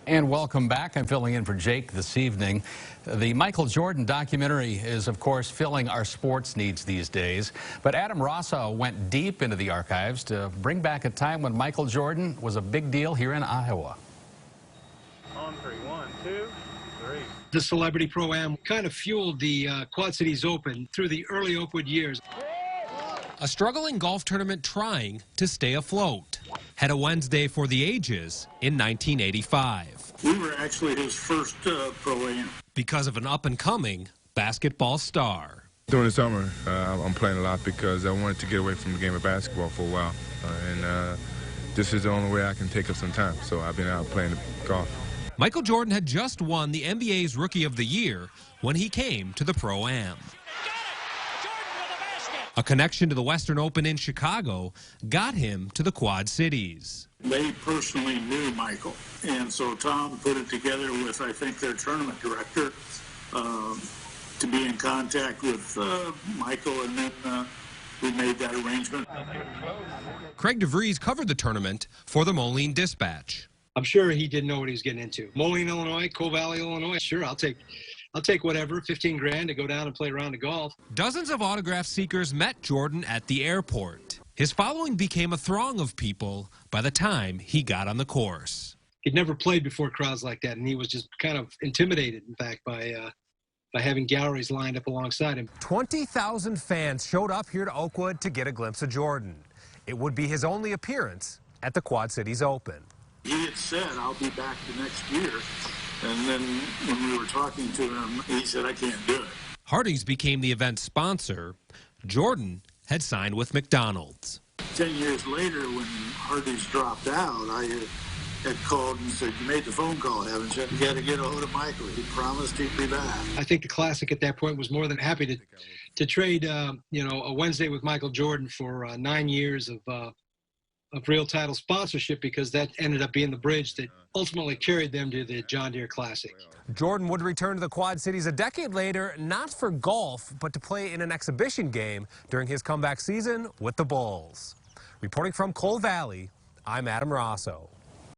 And welcome back. I'm filling in for Jake this evening. The Michael Jordan documentary is, of course, filling our sports needs these days. But Adam Rosow went deep into the archives to bring back a time when Michael Jordan was a big deal here in Iowa. On 3, 1, 2, 3. The Celebrity Pro-Am kind of fueled the Quad Cities Open through the early Oakwood years. A struggling golf tournament trying to stay afloat. Had a Wednesday for the ages in 1985. We were actually his first Pro-Am. Because of an up-and-coming basketball star. During the summer, I'm playing a lot because I wanted to get away from the game of basketball for a while. And this is the only way I can take up some time. So I've been out playing golf. Michael Jordan had just won the NBA's Rookie of the Year when he came to the Pro-Am. A connection to the Western Open in Chicago got him to the Quad Cities. They personally knew Michael, and so Tom put it together with, I think, their tournament director to be in contact with Michael, and then we made that arrangement. Craig DeVrieze covered the tournament for the Moline Dispatch. I'm sure he didn't know what he was getting into. Moline, Illinois, Coal Valley, Illinois. Sure, I'll take whatever, 15 grand to go down and play a round of golf. Dozens of autograph seekers met Jordan at the airport. His following became a throng of people by the time he got on the course. He'd never played before crowds like that, and he was just kind of intimidated, in fact, by having galleries lined up alongside him. 20,000 fans showed up here to Oakwood to get a glimpse of Jordan. It would be his only appearance at the Quad Cities Open. He had said, I'll be back the next year. And then when we were talking to him, he said, I can't do it. Hardee's became the event's sponsor. Jordan had signed with McDonald's. 10 years later, when Hardee's dropped out, I had called and said, you made the phone call, haven't you? You got to get a hold of Michael. He promised he'd be back. I think the Classic at that point was more than happy to trade, a Wednesday with Michael Jordan for 9 years of real title sponsorship, because that ended up being the bridge that ultimately carried them to the John Deere Classic. Jordan would return to the Quad Cities a decade later, not for golf, but to play in an exhibition game during his comeback season with the Bulls. Reporting from Coal Valley, I'm Adam Rosow.